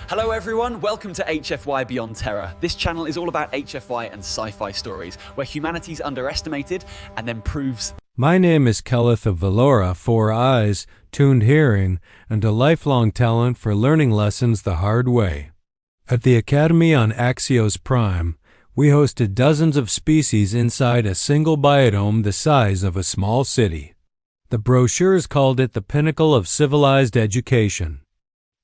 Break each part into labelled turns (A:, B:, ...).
A: Hello everyone, welcome to HFY Beyond Terror. This channel is all about HFY and sci-fi stories, where humanity's underestimated and then proves...
B: My name is Kelleth of Valora, 4 eyes, tuned hearing, and a lifelong talent for learning lessons the hard way. At the Academy on Axios Prime, we hosted dozens of species inside a single biodome the size of a small city. The brochures called it the pinnacle of civilized education.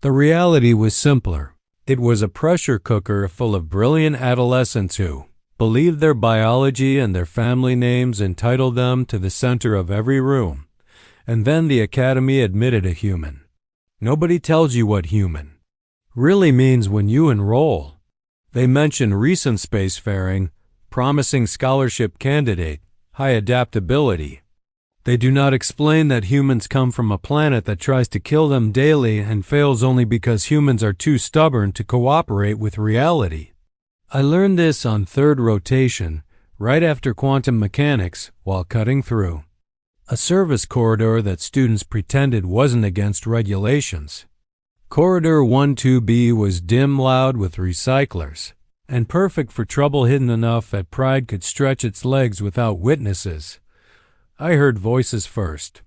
B: The reality was simpler. It was a pressure cooker full of brilliant adolescents who believed their biology and their family names entitled them to the center of every room. And then the Academy admitted a human. Nobody tells you what human really means when you enroll. They mention recent spacefaring, promising scholarship candidate, high adaptability. They do not explain that humans come from a planet that tries to kill them daily and fails only because humans are too stubborn to cooperate with reality. I learned this on third rotation, right after quantum mechanics, while cutting through a service corridor that students pretended wasn't against regulations. Corridor 12B was dim loud with recyclers, and perfect for trouble hidden enough that pride could stretch its legs without witnesses. I heard voices first.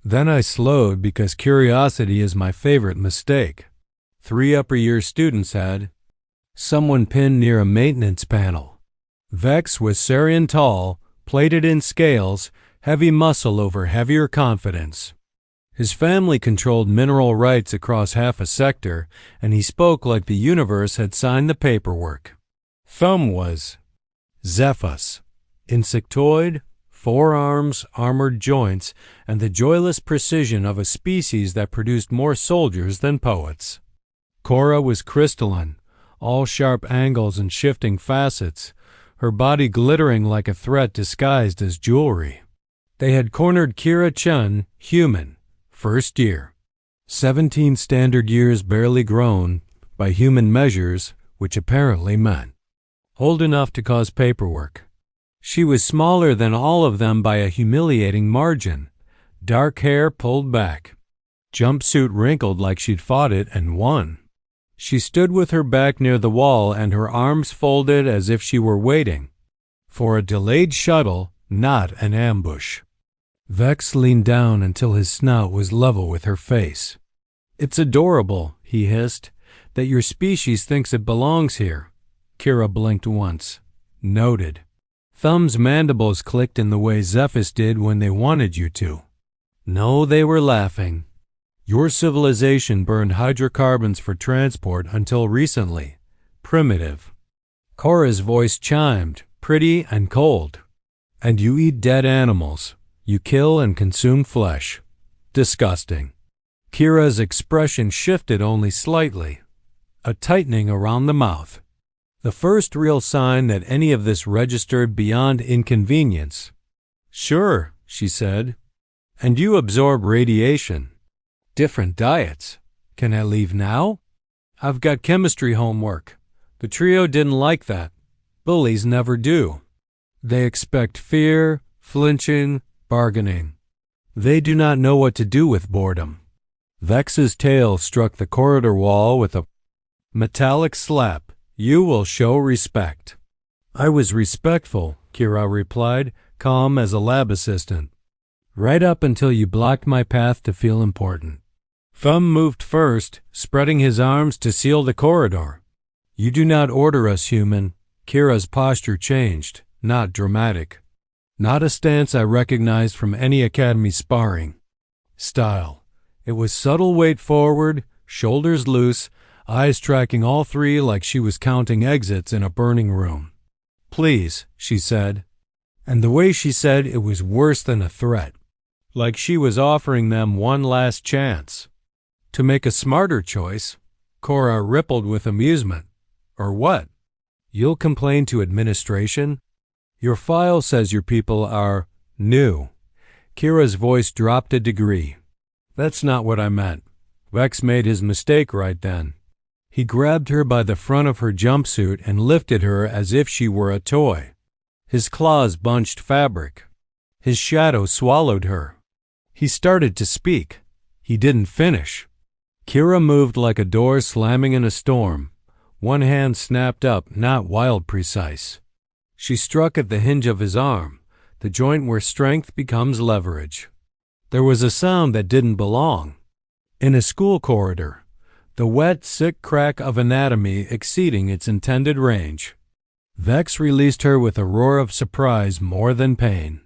B: Then I slowed because curiosity is my favorite mistake. 3 upper-year students had someone pinned near a maintenance panel. Vex was Sarian tall, plated in scales, heavy muscle over heavier confidence. His family controlled mineral rights across half a sector, and he spoke like the universe had signed the paperwork. Thumb was Zephus, insectoid, 4 arms, armored joints, and the joyless precision of a species that produced more soldiers than poets. Cora was crystalline, all sharp angles and shifting facets, her body glittering like a threat disguised as jewelry. They had cornered Kira Chun, human, first year. 17 standard years barely grown, by human measures, which apparently meant old enough to cause paperwork. She was smaller than all of them by a humiliating margin. Dark hair pulled back. Jumpsuit wrinkled like she'd fought it and won. She stood with her back near the wall and her arms folded as if she were waiting for a delayed shuttle, not an ambush. Vex leaned down until his snout was level with her face. "It's adorable," he hissed, "that your species thinks it belongs here." Kira blinked once. Noted. Thumb's mandibles clicked in the way Zephus did when they wanted you to. No, they were laughing. Your civilization burned hydrocarbons for transport until recently. Primitive. Cora's voice chimed, pretty and cold. And you eat dead animals. You kill and consume flesh. Disgusting. Kira's expression shifted only slightly. A tightening around the mouth. The first real sign that any of this registered beyond inconvenience. "Sure," she said. "And you absorb radiation. Different diets. Can I leave now?" "I've got chemistry homework." The trio didn't like that. Bullies never do. They expect fear, flinching, bargaining. They do not know what to do with boredom. Vex's tail struck the corridor wall with a metallic slap. "You will show respect." "I was respectful," Kira replied, calm as a lab assistant. "Right up until you blocked my path to feel important." Thumb moved first, spreading his arms to seal the corridor. "You do not order us, human." Kira's posture changed, not dramatic. Not a stance I recognized from any academy sparring. Style. It was subtle weight forward, shoulders loose, eyes tracking all 3 like she was counting exits in a burning room. "Please," she said. And the way she said it was worse than a threat. Like she was offering them one last chance. To make a smarter choice. Cora rippled with amusement. "Or what? You'll complain to administration? Your file says your people are new." Kira's voice dropped a degree. "That's not what I meant." Vex made his mistake right then. He grabbed her by the front of her jumpsuit and lifted her as if she were a toy. His claws bunched fabric. His shadow swallowed her. He started to speak. He didn't finish. Kira moved like a door slamming in a storm. One hand snapped up, not wild precise. She struck at the hinge of his arm, the joint where strength becomes leverage. There was a sound that didn't belong. In a school corridor, the wet, sick crack of anatomy exceeding its intended range. Vex released her with a roar of surprise more than pain.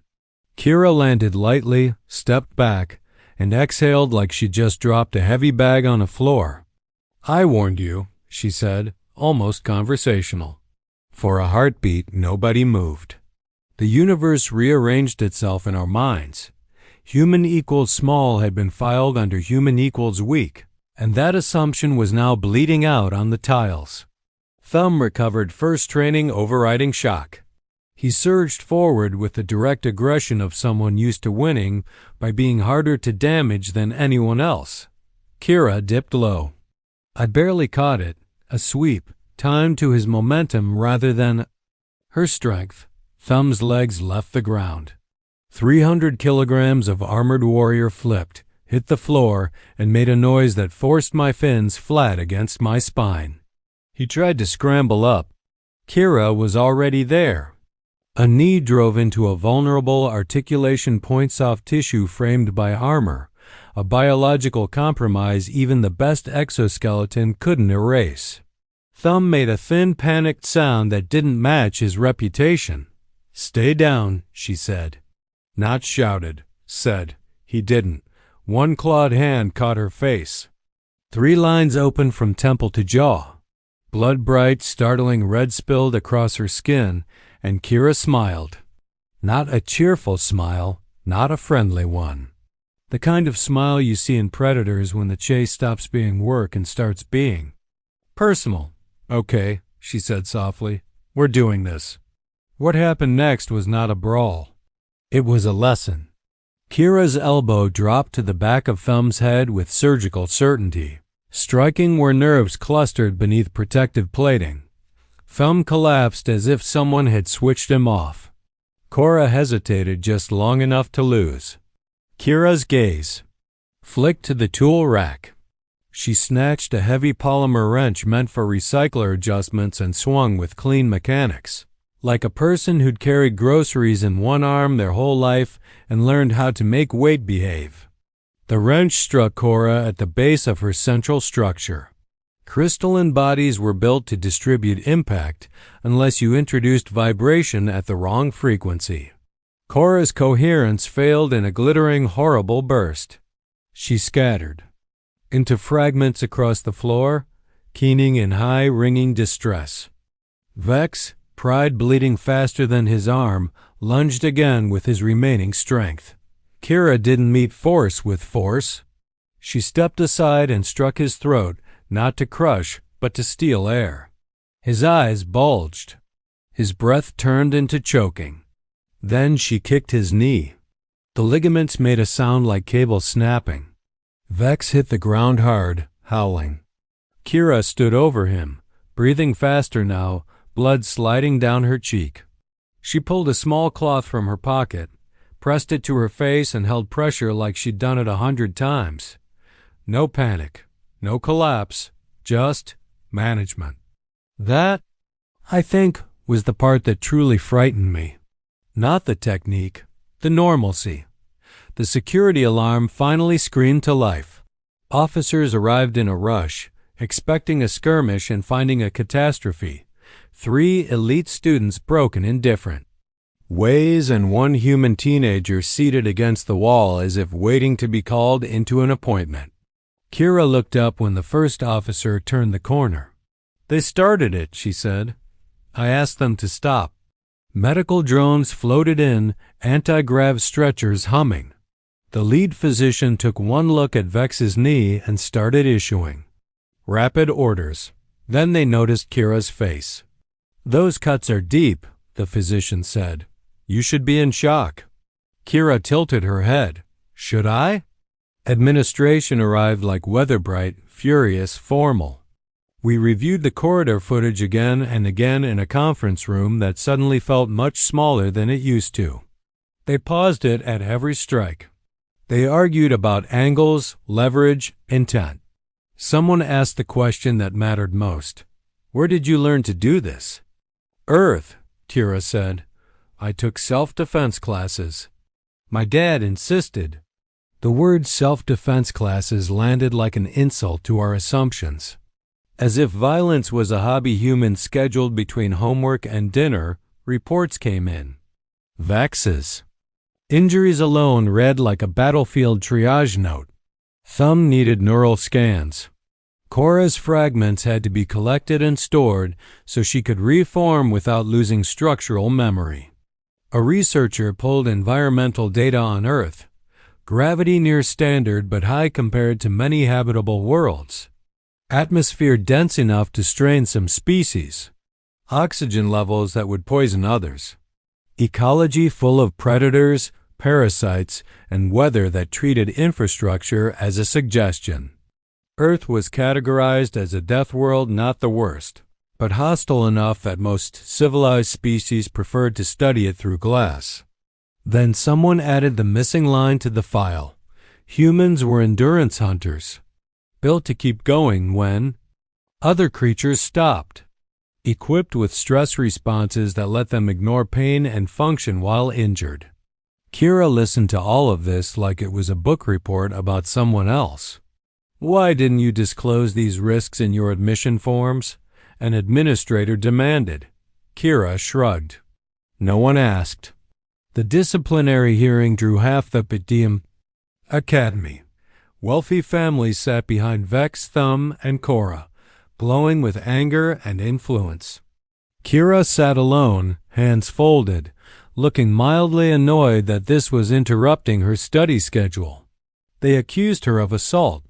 B: Kira landed lightly, stepped back, and exhaled like she'd just dropped a heavy bag on a floor. "I warned you," she said, almost conversational. For a heartbeat, nobody moved. The universe rearranged itself in our minds. Human equals small had been filed under human equals weak, and that assumption was now bleeding out on the tiles. Thumb recovered first training overriding shock. He surged forward with the direct aggression of someone used to winning by being harder to damage than anyone else. Kira dipped low. I barely caught it, a sweep, timed to his momentum rather than her strength. Thumb's legs left the ground. 300 kilograms of armored warrior flipped, hit the floor, and made a noise that forced my fins flat against my spine. He tried to scramble up. Kira was already there. A knee drove into a vulnerable articulation point soft tissue framed by armor, a biological compromise even the best exoskeleton couldn't erase. Thumb made a thin, panicked sound that didn't match his reputation. "Stay down," she said. Not shouted, said. He didn't. One clawed hand caught her face. 3 lines opened from temple to jaw. Blood-bright, startling red spilled across her skin, and Kira smiled. Not a cheerful smile, not a friendly one. The kind of smile you see in predators when the chase stops being work and starts being personal. "Okay," she said softly. "We're doing this." What happened next was not a brawl. It was a lesson. Kira's elbow dropped to the back of Thumb's head with surgical certainty, striking where nerves clustered beneath protective plating. Thumb collapsed as if someone had switched him off. Cora hesitated just long enough to lose. Kira's gaze flicked to the tool rack. She snatched a heavy polymer wrench meant for recycler adjustments and swung with clean mechanics, like a person who'd carried groceries in one arm their whole life and learned how to make weight behave. The wrench struck Cora at the base of her central structure. Crystalline bodies were built to distribute impact unless you introduced vibration at the wrong frequency. Cora's coherence failed in a glittering, horrible burst. She scattered into fragments across the floor, keening in high, ringing distress. Vex, pride bleeding faster than his arm, lunged again with his remaining strength. Kira didn't meet force with force. She stepped aside and struck his throat, not to crush, but to steal air. His eyes bulged. His breath turned into choking. Then she kicked his knee. The ligaments made a sound like cable snapping. Vex hit the ground hard, howling. Kira stood over him, breathing faster now, blood sliding down her cheek. She pulled a small cloth from her pocket, pressed it to her face, and held pressure like she'd done it 100 times. No panic, no collapse, just management. That, I think, was the part that truly frightened me. Not the technique, the normalcy. The security alarm finally screamed to life. Officers arrived in a rush, expecting a skirmish and finding a catastrophe. 3 elite students broken indifferent. Ways and 1 human teenager seated against the wall as if waiting to be called into an appointment. Kira looked up when the first officer turned the corner. "They started it," she said. "I asked them to stop." Medical drones floated in, anti-grav stretchers humming. The lead physician took one look at Vex's knee and started issuing rapid orders. Then they noticed Kira's face. "Those cuts are deep," the physician said. "You should be in shock." Kira tilted her head. "Should I?" Administration arrived like Weatherbright, furious, formal. We reviewed the corridor footage again and again in a conference room that suddenly felt much smaller than it used to. They paused it at every strike. They argued about angles, leverage, intent. Someone asked the question that mattered most. Where did you learn to do this? Earth, Kira said. I took self-defense classes. My dad insisted. The word self-defense classes landed like an insult to our assumptions. As if violence was a hobby humans scheduled between homework and dinner, reports came in. Vaxes. Injuries alone read like a battlefield triage note. Thumb needed neural scans. Cora's fragments had to be collected and stored so she could reform without losing structural memory. A researcher pulled environmental data on Earth. Gravity near standard but high compared to many habitable worlds. Atmosphere dense enough to strain some species. Oxygen levels that would poison others. Ecology full of predators, parasites, and weather that treated infrastructure as a suggestion. Earth was categorized as a death world, not the worst, but hostile enough that most civilized species preferred to study it through glass. Then someone added the missing line to the file. Humans were endurance hunters, built to keep going when other creatures stopped, equipped with stress responses that let them ignore pain and function while injured. Kira listened to all of this like it was a book report about someone else. Why didn't you disclose these risks in your admission forms? An administrator demanded. Kira shrugged. No one asked. The disciplinary hearing drew half the Padium Academy. Wealthy families sat behind Vex, Thumb, and Cora, glowing with anger and influence. Kira sat alone, hands folded, looking mildly annoyed that this was interrupting her study schedule. They accused her of assault,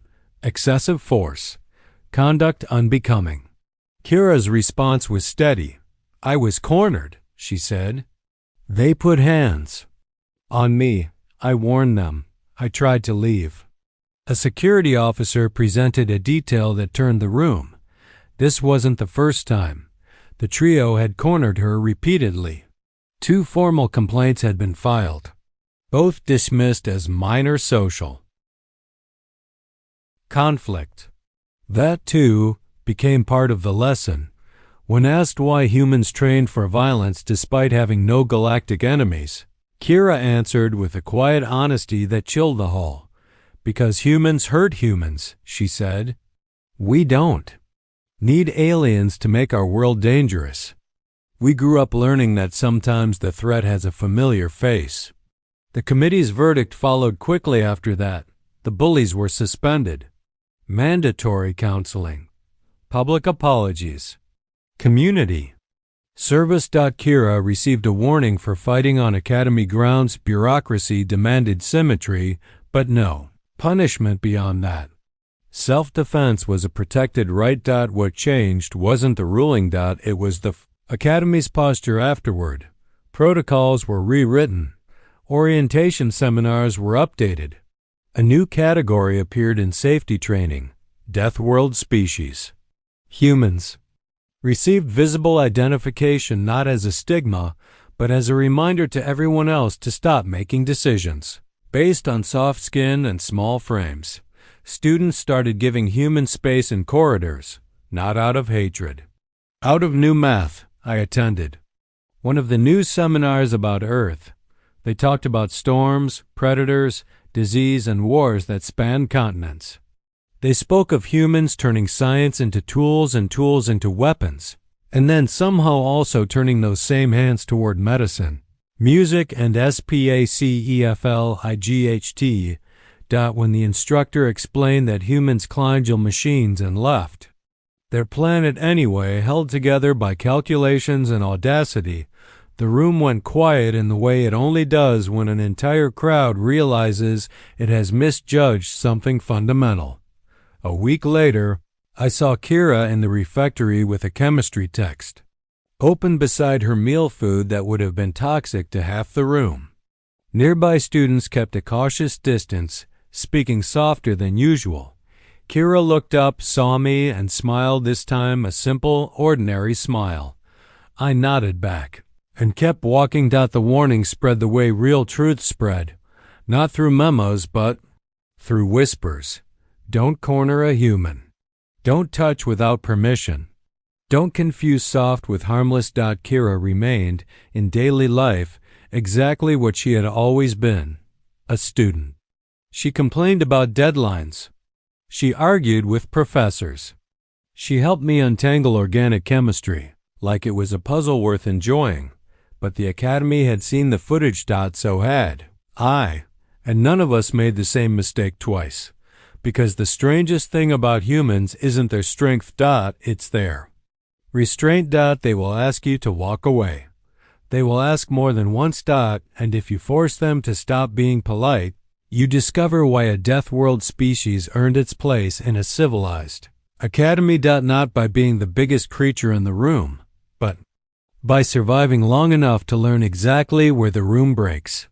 B: excessive force, conduct unbecoming. Kira's response was steady. I was cornered, she said. They put hands on me. I warned them. I tried to leave. A security officer presented a detail that turned the room. This wasn't the first time. The trio had cornered her repeatedly. 2 formal complaints had been filed, both dismissed as minor social. Conflict. That, too, became part of the lesson. When asked why humans trained for violence despite having no galactic enemies, Kira answered with a quiet honesty that chilled the hall. Because humans hurt humans, she said. We don't need aliens to make our world dangerous. We grew up learning that sometimes the threat has a familiar face. The committee's verdict followed quickly after that. The bullies were suspended. Mandatory counseling. Public apologies. Community. Service. Kira received a warning for fighting on academy grounds. Bureaucracy demanded symmetry, but no punishment beyond that. Self-defense was a protected right. What changed wasn't the ruling. It was the academy's posture afterward. Protocols were rewritten. Orientation seminars were updated. A new category appeared in safety training. Death World Species. Humans. Received visible identification not as a stigma, but as a reminder to everyone else to stop making decisions based on soft skin and small frames. Students started giving human space in corridors, not out of hatred. Out of new math, I attended one of the news seminars about Earth. They talked about storms, predators, disease, and wars that spanned continents. They spoke of humans turning science into tools and tools into weapons, and then somehow also turning those same hands toward medicine, music, and SPACEFLIGHT. When the instructor explained that humans climbed machines and left their planet anyway, held together by calculations and audacity, the room went quiet in the way it only does when an entire crowd realizes it has misjudged something fundamental. A week later, I saw Kira in the refectory with a chemistry text, open beside her meal food that would have been toxic to half the room. Nearby students kept a cautious distance, speaking softer than usual. Kira looked up, saw me, and smiled, this time a simple, ordinary smile. I nodded back and kept walking. The warning spread the way real truth spread, not through memos but through whispers. Don't corner a human. Don't touch without permission. Don't confuse soft with harmless. Kira remained, in daily life, exactly what she had always been, a student. She complained about deadlines. She argued with professors. She helped me untangle organic chemistry, like it was a puzzle worth enjoying, but the academy had seen the footage. So had I, and none of us made the same mistake twice, because the strangest thing about humans isn't their strength. It's their restraint. They will ask you to walk away. They will ask more than once. And if you force them to stop being polite, you discover why a death world species earned its place in a civilized academy. Not by being the biggest creature in the room, but by surviving long enough to learn exactly where the room breaks.